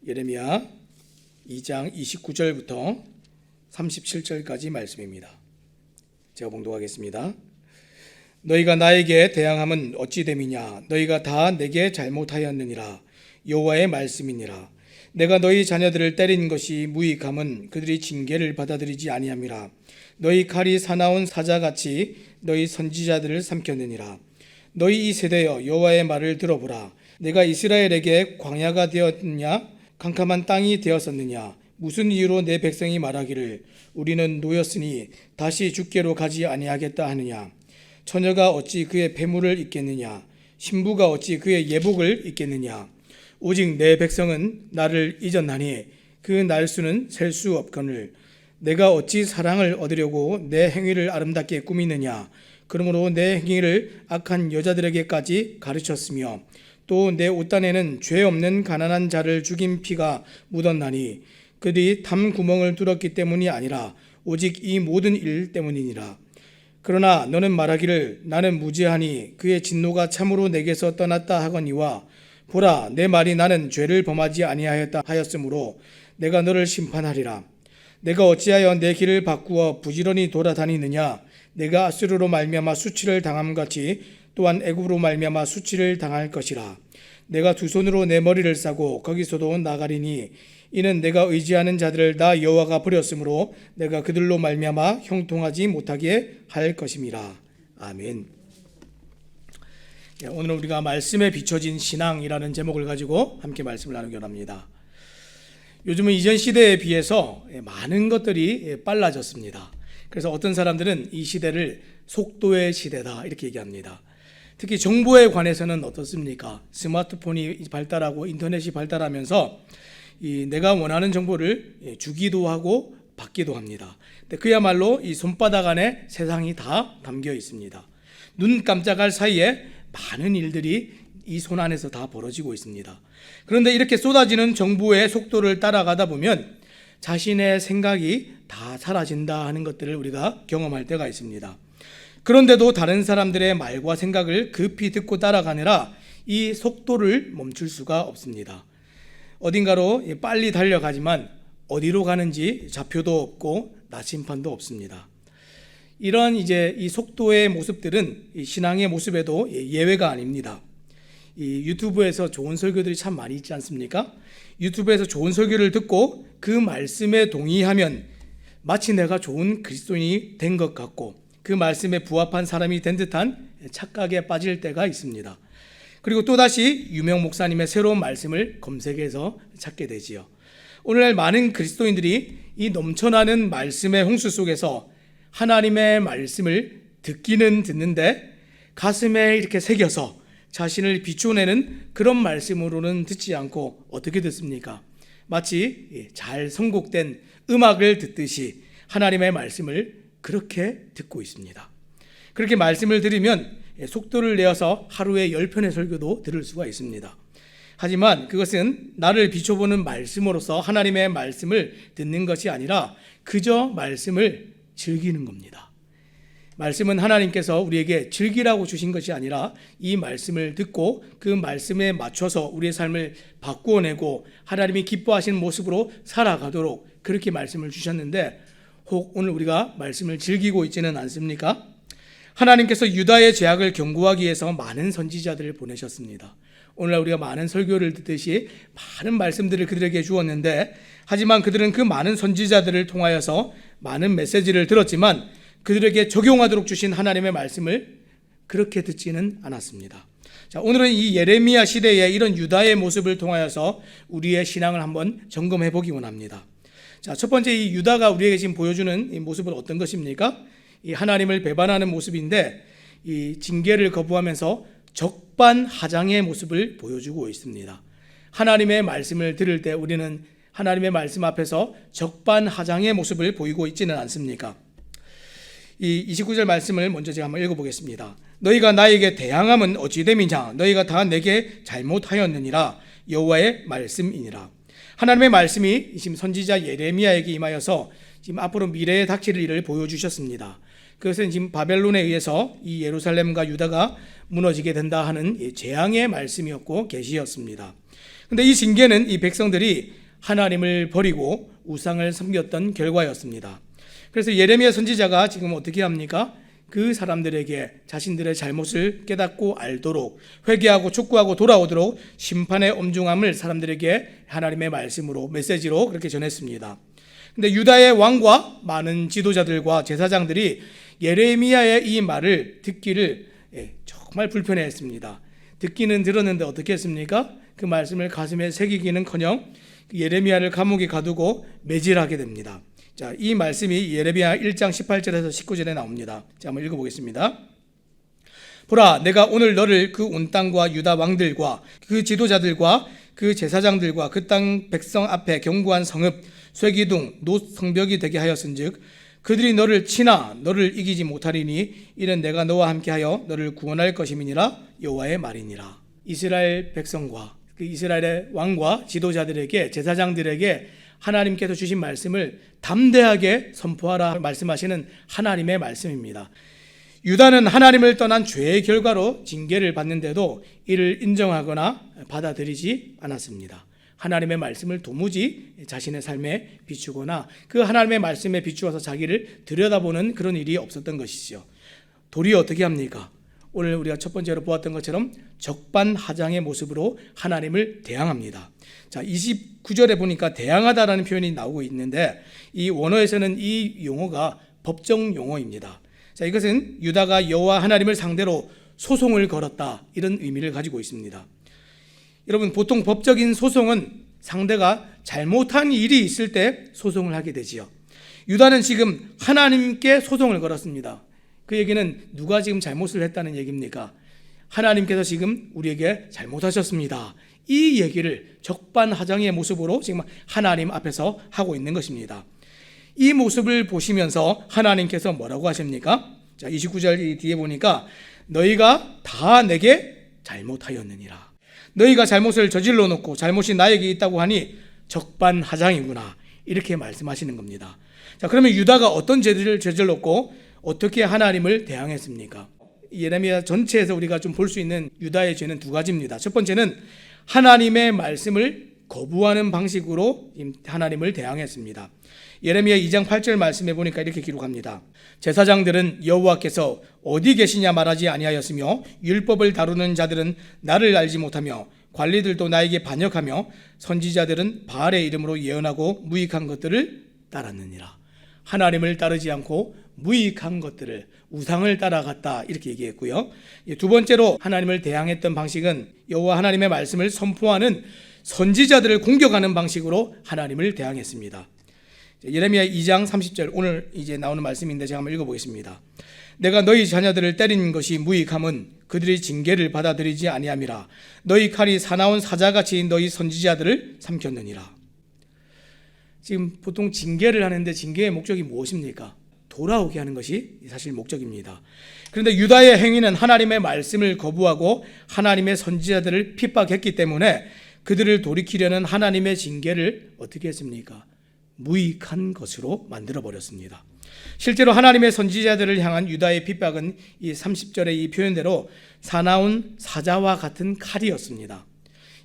예레미야 2장 29절부터 37절까지 말씀입니다. 제가 봉독하겠습니다. 너희가 나에게 대항함은 어찌 됨이냐? 너희가 다 내게 잘못하였느니라. 여호와의 말씀이니라. 내가 너희 자녀들을 때린 것이 무익함은 그들이 징계를 받아들이지 아니함이라. 너희 칼이 사나운 사자같이 너희 선지자들을 삼켰느니라. 너희 이 세대여, 여호와의 말을 들어보라. 내가 이스라엘에게 광야가 되었느냐? 캄캄한 땅이 되었었느냐? 무슨 이유로 내 백성이 말하기를 우리는 노였으니 다시 죽게로 가지 아니하겠다 하느냐? 처녀가 어찌 그의 배물을 입겠느냐? 신부가 어찌 그의 예복을 입겠느냐? 오직 내 백성은 나를 잊었나니 그 날수는 셀 수 없거늘. 내가 어찌 사랑을 얻으려고 내 행위를 아름답게 꾸미느냐? 그러므로 내 행위를 악한 여자들에게까지 가르쳤으며 또 내 옷단에는 죄 없는 가난한 자를 죽인 피가 묻었나니 그들이 탐구멍을 뚫었기 때문이 아니라 오직 이 모든 일 때문이니라. 그러나 너는 말하기를 나는 무죄하니 그의 진노가 참으로 내게서 떠났다 하거니와 보라, 내 말이 나는 죄를 범하지 아니하였다 하였으므로 내가 너를 심판하리라. 내가 어찌하여 내 길을 바꾸어 부지런히 돌아다니느냐? 내가 아수르로 말미암아 수치를 당함같이 또한 애굽으로 말미암아 수치를 당할 것이라. 내가 두 손으로 내 머리를 싸고 거기서도 나가리니 이는 내가 의지하는 자들을 나 여호와가 버렸으므로 내가 그들로 말미암아 형통하지 못하게 할 것임이라. 아멘. 오늘 우리가 말씀에 비춰진 신앙이라는 제목을 가지고 함께 말씀을 나누기 원합니다. 요즘은 이전 시대에 비해서 많은 것들이 빨라졌습니다. 그래서 어떤 사람들은 이 시대를 속도의 시대다 이렇게 얘기합니다. 특히 정보에 관해서는 어떻습니까? 스마트폰이 발달하고 인터넷이 발달하면서 내가 원하는 정보를 주기도 하고 받기도 합니다. 근데 그야말로 이 손바닥 안에 세상이 다 담겨 있습니다. 눈 깜짝할 사이에 많은 일들이 이 손 안에서 다 벌어지고 있습니다. 그런데 이렇게 쏟아지는 정보의 속도를 따라가다 보면 자신의 생각이 다 사라진다 하는 것들을 우리가 경험할 때가 있습니다. 그런데도 다른 사람들의 말과 생각을 급히 듣고 따라가느라 이 속도를 멈출 수가 없습니다. 어딘가로 빨리 달려가지만 어디로 가는지 좌표도 없고 나침판도 없습니다. 이런 이 속도의 모습들은 이 신앙의 모습에도 예외가 아닙니다. 이 유튜브에서 좋은 설교들이 참 많이 있지 않습니까? 유튜브에서 좋은 설교를 듣고 그 말씀에 동의하면 마치 내가 좋은 그리스도인이 된 것 같고 그 말씀에 부합한 사람이 된 듯한 착각에 빠질 때가 있습니다. 그리고 또다시 유명 목사님의 새로운 말씀을 검색해서 찾게 되지요. 오늘날 많은 그리스도인들이 이 넘쳐나는 말씀의 홍수 속에서 하나님의 말씀을 듣기는 듣는데 가슴에 이렇게 새겨서 자신을 비춰내는 그런 말씀으로는 듣지 않고 어떻게 듣습니까? 마치 잘 선곡된 음악을 듣듯이 하나님의 말씀을 그렇게 듣고 있습니다. 그렇게 말씀을 들으면 속도를 내어서 하루에 10편의 설교도 들을 수가 있습니다. 하지만 그것은 나를 비춰보는 말씀으로서 하나님의 말씀을 듣는 것이 아니라 그저 말씀을 즐기는 겁니다. 말씀은 하나님께서 우리에게 즐기라고 주신 것이 아니라 이 말씀을 듣고 그 말씀에 맞춰서 우리의 삶을 바꾸어내고 하나님이 기뻐하시는 모습으로 살아가도록 그렇게 말씀을 주셨는데 혹 오늘 우리가 말씀을 즐기고 있지는 않습니까? 하나님께서 유다의 죄악을 경고하기 위해서 많은 선지자들을 보내셨습니다. 오늘날 우리가 많은 설교를 듣듯이 많은 말씀들을 그들에게 주었는데 하지만 그들은 그 많은 선지자들을 통하여서 많은 메시지를 들었지만 그들에게 적용하도록 주신 하나님의 말씀을 그렇게 듣지는 않았습니다. 자, 오늘은 이 예레미야 시대의 이런 유다의 모습을 통하여서 우리의 신앙을 한번 점검해 보기 원합니다. 자, 첫 번째 이 유다가 우리에게 지금 보여주는 이 모습은 어떤 것입니까? 이 하나님을 배반하는 모습인데 이 징계를 거부하면서 적반하장의 모습을 보여주고 있습니다. 하나님의 말씀을 들을 때 우리는 하나님의 말씀 앞에서 적반하장의 모습을 보이고 있지는 않습니까? 이 29절 말씀을 먼저 제가 한번 읽어보겠습니다. 너희가 나에게 대항함은 어찌 됨이냐? 너희가 다 내게 잘못하였느니라. 여호와의 말씀이니라. 하나님의 말씀이 지금 선지자 예레미야에게 임하여서 지금 앞으로 미래에 닥칠 일을 보여주셨습니다. 그것은 지금 바벨론에 의해서 이 예루살렘과 유다가 무너지게 된다 하는 재앙의 말씀이었고 계시였습니다. 근데 이 징계는 이 백성들이 하나님을 버리고 우상을 섬겼던 결과였습니다. 그래서 예레미야 선지자가 지금 어떻게 합니까? 그 사람들에게 자신들의 잘못을 깨닫고 알도록, 회개하고 촉구하고 돌아오도록 심판의 엄중함을 사람들에게 하나님의 말씀으로, 메시지로 그렇게 전했습니다. 근데 유다의 왕과 많은 지도자들과 제사장들이 예레미야의 이 말을 듣기를 정말 불편해했습니다. 듣기는 들었는데 어떻게 했습니까? 그 말씀을 가슴에 새기기는커녕 예레미야를 감옥에 가두고 매질하게 됩니다. 자, 이 말씀이 예레미야 1장 18절에서 19절에 나옵니다. 자, 한번 읽어보겠습니다. 보라, 내가 오늘 너를 그 온 땅과 유다 왕들과 그 지도자들과 그 제사장들과 그 땅 백성 앞에 견고한 성읍, 쇠기둥, 놋 성벽이 되게 하였은즉 그들이 너를 치나 너를 이기지 못하리니 이는 내가 너와 함께하여 너를 구원할 것임이니라 여호와의 말이니라. 이스라엘 백성과 그 이스라엘의 왕과 지도자들에게, 제사장들에게 하나님께서 주신 말씀을 담대하게 선포하라 말씀하시는 하나님의 말씀입니다. 유다는 하나님을 떠난 죄의 결과로 징계를 받는데도 이를 인정하거나 받아들이지 않았습니다. 하나님의 말씀을 도무지 자신의 삶에 비추거나 그 하나님의 말씀에 비추어서 자기를 들여다보는 그런 일이 없었던 것이죠. 도리어 어떻게 합니까? 오늘 우리가 첫 번째로 보았던 것처럼 적반하장의 모습으로 하나님을 대항합니다. 자, 29절에 보니까 대항하다라는 표현이 나오고 있는데 이 원어에서는 이 용어가 법정 용어입니다. 자, 이것은 유다가 여호와 하나님을 상대로 소송을 걸었다, 이런 의미를 가지고 있습니다. 여러분, 보통 법적인 소송은 상대가 잘못한 일이 있을 때 소송을 하게 되지요. 유다는 지금 하나님께 소송을 걸었습니다. 그 얘기는 누가 지금 잘못을 했다는 얘기입니까? 하나님께서 지금 우리에게 잘못하셨습니다. 이 얘기를 적반하장의 모습으로 지금 하나님 앞에서 하고 있는 것입니다. 이 모습을 보시면서 하나님께서 뭐라고 하십니까? 자, 29절 뒤에 보니까 너희가 다 내게 잘못하였느니라. 너희가 잘못을 저질러 놓고 잘못이 나에게 있다고 하니 적반하장이구나, 이렇게 말씀하시는 겁니다. 자, 그러면 유다가 어떤 죄를 저질렀고 어떻게 하나님을 대항했습니까? 예레미야 전체에서 우리가 좀 볼 수 있는 유다의 죄는 두 가지입니다. 첫 번째는 하나님의 말씀을 거부하는 방식으로 하나님을 대항했습니다. 예레미야 2장 8절 말씀해 보니까 이렇게 기록합니다. 제사장들은 여호와께서 어디 계시냐 말하지 아니하였으며 율법을 다루는 자들은 나를 알지 못하며 관리들도 나에게 반역하며 선지자들은 바알의 이름으로 예언하고 무익한 것들을 따랐느니라. 하나님을 따르지 않고 무익한 것들을, 우상을 따라갔다, 이렇게 얘기했고요. 두 번째로 하나님을 대항했던 방식은 여호와 하나님의 말씀을 선포하는 선지자들을 공격하는 방식으로 하나님을 대항했습니다. 예레미야 2장 30절, 오늘 이제 나오는 말씀인데 제가 한번 읽어보겠습니다. 내가 너희 자녀들을 때린 것이 무익함은 그들이 징계를 받아들이지 아니함이라. 너희 칼이 사나운 사자같이 너희 선지자들을 삼켰느니라. 지금 보통 징계를 하는데 징계의 목적이 무엇입니까? 돌아오게 하는 것이 사실 목적입니다. 그런데 유다의 행위는 하나님의 말씀을 거부하고 하나님의 선지자들을 핍박했기 때문에 그들을 돌이키려는 하나님의 징계를 어떻게 했습니까? 무익한 것으로 만들어버렸습니다. 실제로 하나님의 선지자들을 향한 유다의 핍박은 이 30절의 이 표현대로 사나운 사자와 같은 칼이었습니다.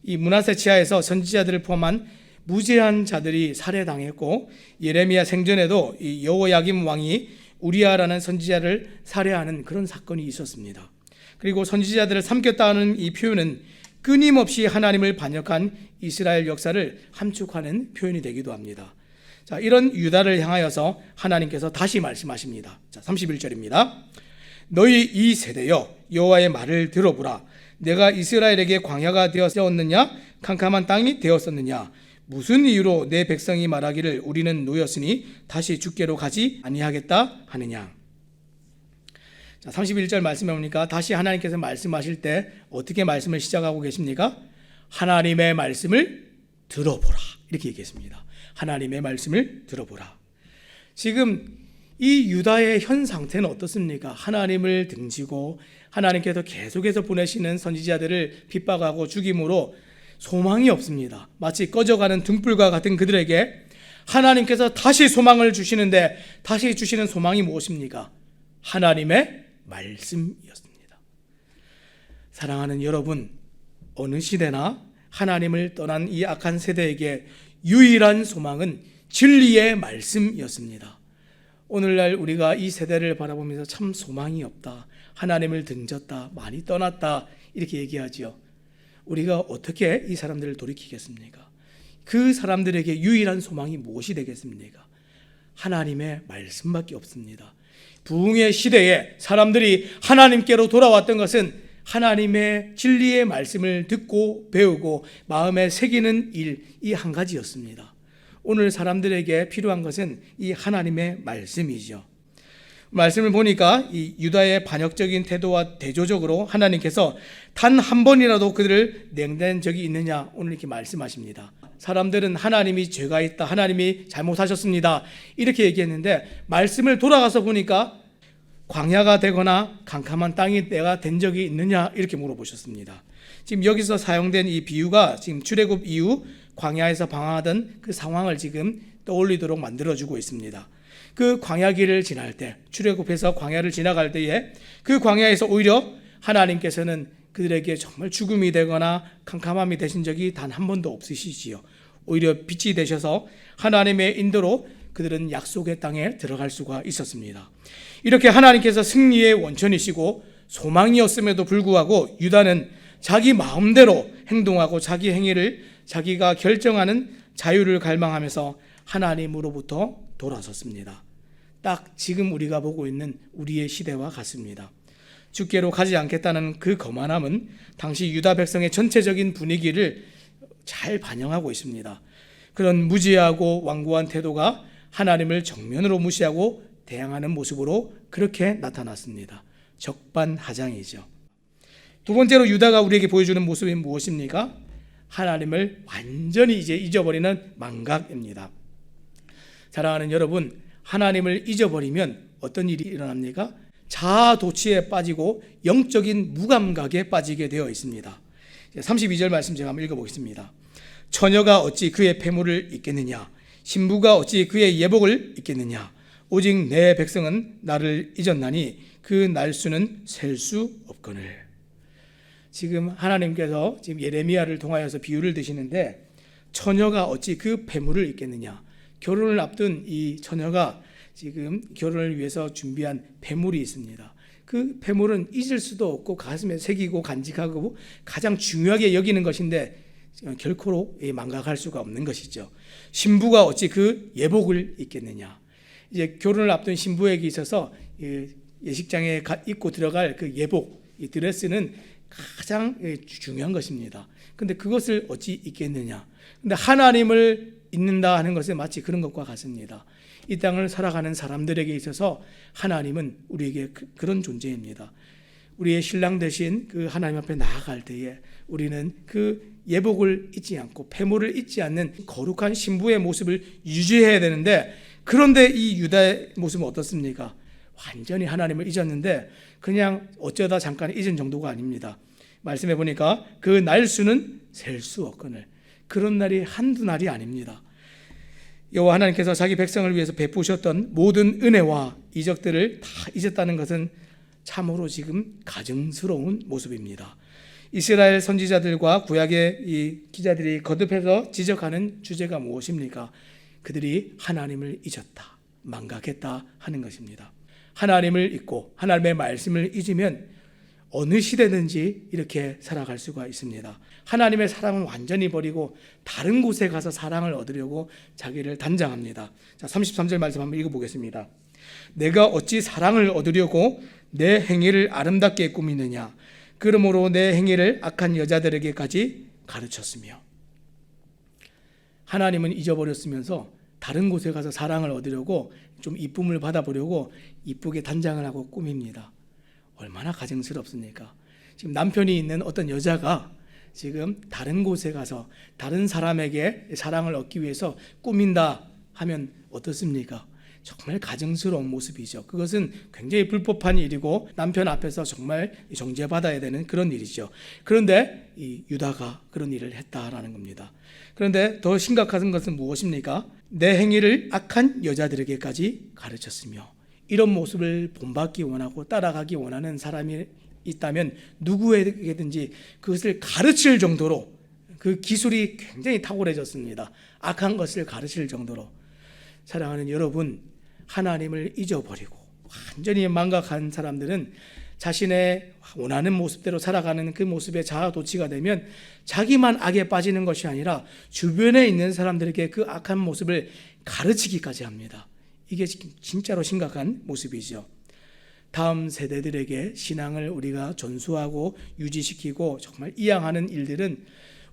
이 므낫세 지하에서 선지자들을 포함한 무죄한 자들이 살해당했고, 예레미야 생전에도 이 여호야김 왕이 우리아라는 선지자를 살해하는 그런 사건이 있었습니다. 그리고 선지자들을 삼켰다는 이 표현은 끊임없이 하나님을 반역한 이스라엘 역사를 함축하는 표현이 되기도 합니다. 자, 이런 유다를 향하여서 하나님께서 다시 말씀하십니다. 자, 31절입니다. 너희 이 세대여 여호와의 말을 들어보라. 내가 이스라엘에게 광야가 되었느냐 캄캄한 땅이 되었었느냐. 무슨 이유로 내 백성이 말하기를 우리는 노였으니 다시 죽게로 가지 아니하겠다 하느냐. 자, 31절 말씀해 보니까 다시 하나님께서 말씀하실 때 어떻게 말씀을 시작하고 계십니까? 하나님의 말씀을 들어보라, 이렇게 얘기했습니다. 하나님의 말씀을 들어보라. 지금 이 유다의 현 상태는 어떻습니까? 하나님을 등지고 하나님께서 계속해서 보내시는 선지자들을 핍박하고 죽임으로 소망이 없습니다. 마치 꺼져가는 등불과 같은 그들에게 하나님께서 다시 소망을 주시는데 다시 주시는 소망이 무엇입니까? 하나님의 말씀이었습니다. 사랑하는 여러분, 어느 시대나 하나님을 떠난 이 악한 세대에게 유일한 소망은 진리의 말씀이었습니다. 오늘날 우리가 이 세대를 바라보면서 참 소망이 없다, 하나님을 등졌다, 많이 떠났다 이렇게 얘기하지요. 우리가 어떻게 이 사람들을 돌이키겠습니까? 그 사람들에게 유일한 소망이 무엇이 되겠습니까? 하나님의 말씀밖에 없습니다. 부흥의 시대에 사람들이 하나님께로 돌아왔던 것은 하나님의 진리의 말씀을 듣고 배우고 마음에 새기는 일, 이 한 가지였습니다. 오늘 사람들에게 필요한 것은 이 하나님의 말씀이죠. 말씀을 보니까 이 유다의 반역적인 태도와 대조적으로 하나님께서 단 한 번이라도 그들을 냉대한 적이 있느냐, 오늘 이렇게 말씀하십니다. 사람들은 하나님이 죄가 있다, 하나님이 잘못하셨습니다 이렇게 얘기했는데, 말씀을 돌아가서 보니까 광야가 되거나 캄캄한 땅이 내가 된 적이 있느냐 이렇게 물어보셨습니다. 지금 여기서 사용된 이 비유가 지금 출애굽 이후 광야에서 방황하던 그 상황을 지금 떠올리도록 만들어주고 있습니다. 그 광야길을 지날 때, 출애굽해서 광야를 지나갈 때에 그 광야에서 오히려 하나님께서는 그들에게 정말 죽음이 되거나 캄캄함이 되신 적이 단 한 번도 없으시지요. 오히려 빛이 되셔서 하나님의 인도로 그들은 약속의 땅에 들어갈 수가 있었습니다. 이렇게 하나님께서 승리의 원천이시고 소망이었음에도 불구하고 유다는 자기 마음대로 행동하고 자기 행위를 자기가 결정하는 자유를 갈망하면서 하나님으로부터 돌아섰습니다. 딱 지금 우리가 보고 있는 우리의 시대와 같습니다. 주께로 가지 않겠다는 그 거만함은 당시 유다 백성의 전체적인 분위기를 잘 반영하고 있습니다. 그런 무지하고 완고한 태도가 하나님을 정면으로 무시하고 대항하는 모습으로 그렇게 나타났습니다. 적반하장이죠. 두 번째로 유다가 우리에게 보여주는 모습이 무엇입니까? 하나님을 완전히 이제 잊어버리는 망각입니다. 사랑하는 여러분, 하나님을 잊어버리면 어떤 일이 일어납니까? 자아도취에 빠지고 영적인 무감각에 빠지게 되어 있습니다. 32절 말씀 제가 한번 읽어보겠습니다. 처녀가 어찌 그의 폐물을 잊겠느냐, 신부가 어찌 그의 예복을 잊겠느냐, 오직 내 백성은 나를 잊었나니 그 날수는 셀 수 없거늘. 지금 하나님께서 지금 예레미야를 통하여서 비유를 드시는데, 처녀가 어찌 그 폐물을 잊겠느냐, 결혼을 앞둔 이 처녀가 지금 결혼을 위해서 준비한 폐물이 있습니다. 그 폐물은 잊을 수도 없고 가슴에 새기고 간직하고 가장 중요하게 여기는 것인데 결코 망각할 수가 없는 것이죠. 신부가 어찌 그 예복을 입겠느냐. 이제 결혼을 앞둔 신부에게 있어서 예식장에 입고 들어갈 그 예복, 이 드레스는 가장 중요한 것입니다. 근데 그것을 어찌 입겠느냐. 근데 하나님을 잊는다 하는 것은 마치 그런 것과 같습니다. 이 땅을 살아가는 사람들에게 있어서 하나님은 우리에게 그런 존재입니다. 우리의 신랑 되신 그 하나님 앞에 나아갈 때에 우리는 그 예복을 잊지 않고 폐물을 잊지 않는 거룩한 신부의 모습을 유지해야 되는데, 그런데 이 유다의 모습은 어떻습니까? 완전히 하나님을 잊었는데 그냥 어쩌다 잠깐 잊은 정도가 아닙니다. 말씀해 보니까 그 날수는 셀 수 없거늘. 그런 날이 한두 날이 아닙니다. 여호와 하나님께서 자기 백성을 위해서 베푸셨던 모든 은혜와 이적들을 다 잊었다는 것은 참으로 지금 가증스러운 모습입니다. 이스라엘 선지자들과 구약의 이 기자들이 거듭해서 지적하는 주제가 무엇입니까? 그들이 하나님을 잊었다, 망각했다 하는 것입니다. 하나님을 잊고 하나님의 말씀을 잊으면 어느 시대든지 이렇게 살아갈 수가 있습니다. 하나님의 사랑은 완전히 버리고 다른 곳에 가서 사랑을 얻으려고 자기를 단장합니다. 자, 33절 말씀 한번 읽어보겠습니다. 내가 어찌 사랑을 얻으려고 내 행위를 아름답게 꾸미느냐, 그러므로 내 행위를 악한 여자들에게까지 가르쳤으며. 하나님은 잊어버렸으면서 다른 곳에 가서 사랑을 얻으려고 좀 이쁨을 받아보려고 이쁘게 단장을 하고 꾸밉니다. 얼마나 가증스럽습니까? 지금 남편이 있는 어떤 여자가 지금 다른 곳에 가서 다른 사람에게 사랑을 얻기 위해서 꾸민다 하면 어떻습니까? 정말 가증스러운 모습이죠. 그것은 굉장히 불법한 일이고 남편 앞에서 정말 정죄받아야 되는 그런 일이죠. 그런데 이 유다가 그런 일을 했다라는 겁니다. 그런데 더 심각한 것은 무엇입니까? 내 행위를 악한 여자들에게까지 가르쳤으며. 이런 모습을 본받기 원하고 따라가기 원하는 사람이 있다면 누구에게든지 그것을 가르칠 정도로 그 기술이 굉장히 탁월해졌습니다. 악한 것을 가르칠 정도로. 사랑하는 여러분, 하나님을 잊어버리고 완전히 망각한 사람들은 자신의 원하는 모습대로 살아가는 그 모습에 자아도취가 되면 자기만 악에 빠지는 것이 아니라 주변에 있는 사람들에게 그 악한 모습을 가르치기까지 합니다. 이게 진짜로 심각한 모습이죠. 다음 세대들에게 신앙을 우리가 전수하고 유지시키고 정말 이양하는 일들은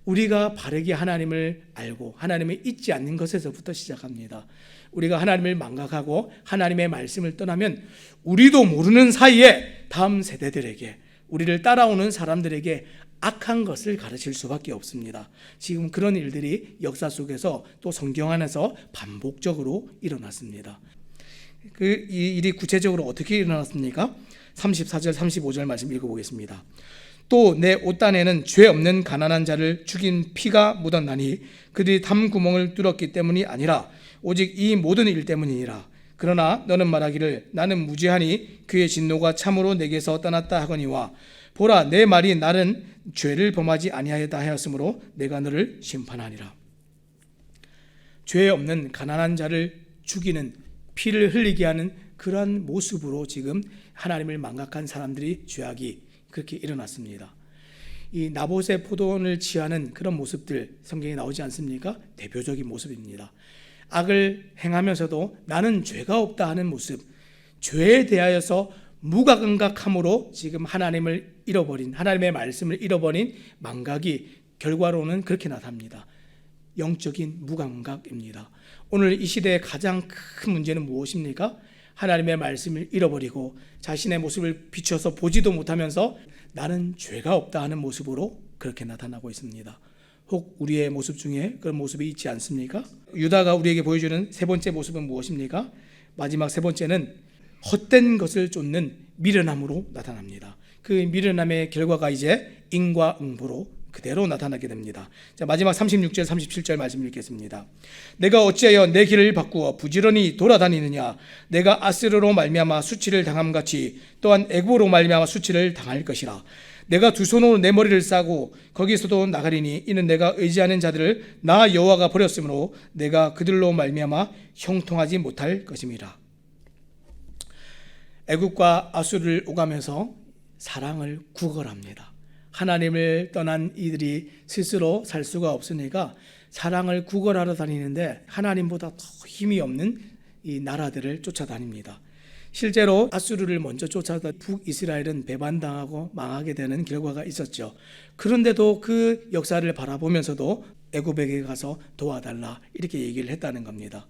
우리가 바르게 하나님을 알고 하나님을 잊지 않는 것에서부터 시작합니다. 우리가 하나님을 망각하고 하나님의 말씀을 떠나면 우리도 모르는 사이에 다음 세대들에게, 우리를 따라오는 사람들에게 악한 것을 가르칠 수밖에 없습니다. 지금 그런 일들이 역사 속에서 또 성경 안에서 반복적으로 일어났습니다. 이 일이 구체적으로 어떻게 일어났습니까? 34절 35절 말씀 읽어보겠습니다. 또 내 옷단에는 죄 없는 가난한 자를 죽인 피가 묻었나니 그들이 담구멍을 뚫었기 때문이 아니라 오직 이 모든 일 때문이니라. 그러나 너는 말하기를 나는 무죄하니 그의 진노가 참으로 내게서 떠났다 하거니와 보라 내 말이 나는 죄를 범하지 아니하였다 하였으므로 내가 너를 심판하니라. 죄 없는 가난한 자를 죽이는, 피를 흘리게 하는 그러한 모습으로 지금 하나님을 망각한 사람들이 죄악이 그렇게 일어났습니다. 이 나봇의 포도원을 취하는 그런 모습들 성경에 나오지 않습니까? 대표적인 모습입니다. 악을 행하면서도 나는 죄가 없다 하는 모습, 죄에 대하여서 무감각함으로 지금 하나님을 잃어버린, 하나님의 말씀을 잃어버린 망각이 결과로는 그렇게 나타납니다. 영적인 무감각입니다. 오늘 이 시대의 가장 큰 문제는 무엇입니까? 하나님의 말씀을 잃어버리고 자신의 모습을 비춰서 보지도 못하면서 나는 죄가 없다 하는 모습으로 그렇게 나타나고 있습니다. 혹 우리의 모습 중에 그런 모습이 있지 않습니까? 유다가 우리에게 보여주는 세 번째 모습은 무엇입니까? 마지막 세 번째는 헛된 것을 쫓는 미련함으로 나타납니다. 그 미련함의 결과가 이제 인과응보로 그대로 나타나게 됩니다. 자, 마지막 36절 37절 말씀 읽겠습니다. 내가 어찌하여 내 길을 바꾸어 부지런히 돌아다니느냐? 내가 아스르로 말미암아 수치를 당함같이 또한 애굽으로 말미암아 수치를 당할 것이라. 내가 두 손으로 내 머리를 싸고 거기서도 나가리니 이는 내가 의지하는 자들을 나 여호와가 버렸으므로 내가 그들로 말미암아 형통하지 못할 것임이라. 애굽과 아수르를 오가면서 사랑을 구걸합니다. 하나님을 떠난 이들이 스스로 살 수가 없으니까 사랑을 구걸하러 다니는데 하나님보다 더 힘이 없는 이 나라들을 쫓아다닙니다. 실제로 아수르를 먼저 쫓아다 북이스라엘은 배반당하고 망하게 되는 결과가 있었죠. 그런데도 그 역사를 바라보면서도 애굽에게 가서 도와달라 이렇게 얘기를 했다는 겁니다.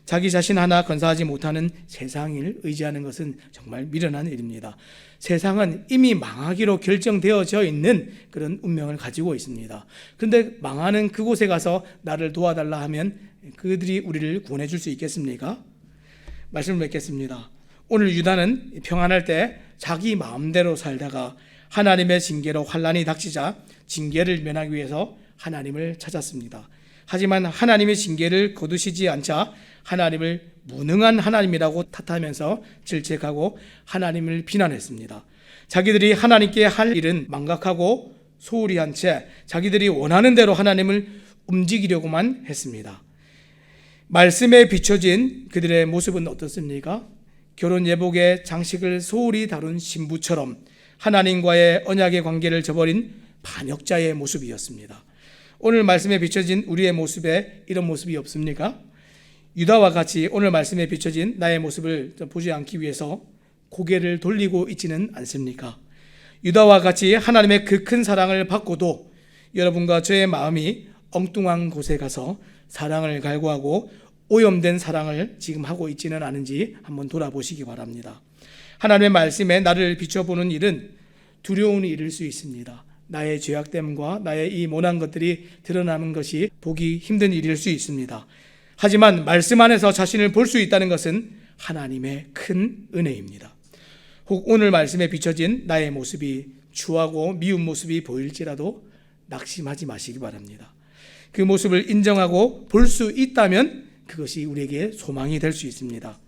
자기 자신 하나 건사하지 못하는 세상을 의지하는 것은 정말 미련한 일입니다. 세상은 이미 망하기로 결정되어져 있는 그런 운명을 가지고 있습니다. 그런데 망하는 그곳에 가서 나를 도와달라 하면 그들이 우리를 구원해 줄 수 있겠습니까? 말씀을 맺겠습니다. 오늘 유다는 평안할 때 자기 마음대로 살다가 하나님의 징계로 환난이 닥치자 징계를 면하기 위해서 하나님을 찾았습니다. 하지만 하나님의 징계를 거두시지 않자 하나님을 무능한 하나님이라고 탓하면서 질책하고 하나님을 비난했습니다. 자기들이 하나님께 할 일은 망각하고 소홀히 한 채 자기들이 원하는 대로 하나님을 움직이려고만 했습니다. 말씀에 비춰진 그들의 모습은 어떻습니까? 결혼 예복의 장식을 소홀히 다룬 신부처럼 하나님과의 언약의 관계를 저버린 반역자의 모습이었습니다. 오늘 말씀에 비춰진 우리의 모습에 이런 모습이 없습니까? 유다와 같이 오늘 말씀에 비춰진 나의 모습을 보지 않기 위해서 고개를 돌리고 있지는 않습니까? 유다와 같이 하나님의 그 큰 사랑을 받고도 여러분과 저의 마음이 엉뚱한 곳에 가서 사랑을 갈구하고 오염된 사랑을 지금 하고 있지는 않은지 한번 돌아보시기 바랍니다. 하나님의 말씀에 나를 비춰보는 일은 두려운 일일 수 있습니다. 나의 죄악됨과 나의 이 모난 것들이 드러나는 것이 보기 힘든 일일 수 있습니다. 하지만 말씀 안에서 자신을 볼 수 있다는 것은 하나님의 큰 은혜입니다. 혹 오늘 말씀에 비춰진 나의 모습이 추하고 미운 모습이 보일지라도 낙심하지 마시기 바랍니다. 그 모습을 인정하고 볼 수 있다면 그것이 우리에게 소망이 될 수 있습니다.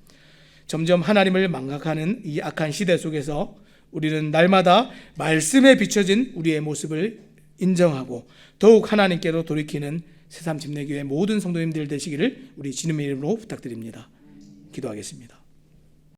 점점 하나님을 망각하는 이 악한 시대 속에서 우리는 날마다 말씀에 비춰진 우리의 모습을 인정하고 더욱 하나님께로 돌이키는 새삼 집내교회 모든 성도님들 되시기를 우리 주님의 이름으로 부탁드립니다. 기도하겠습니다.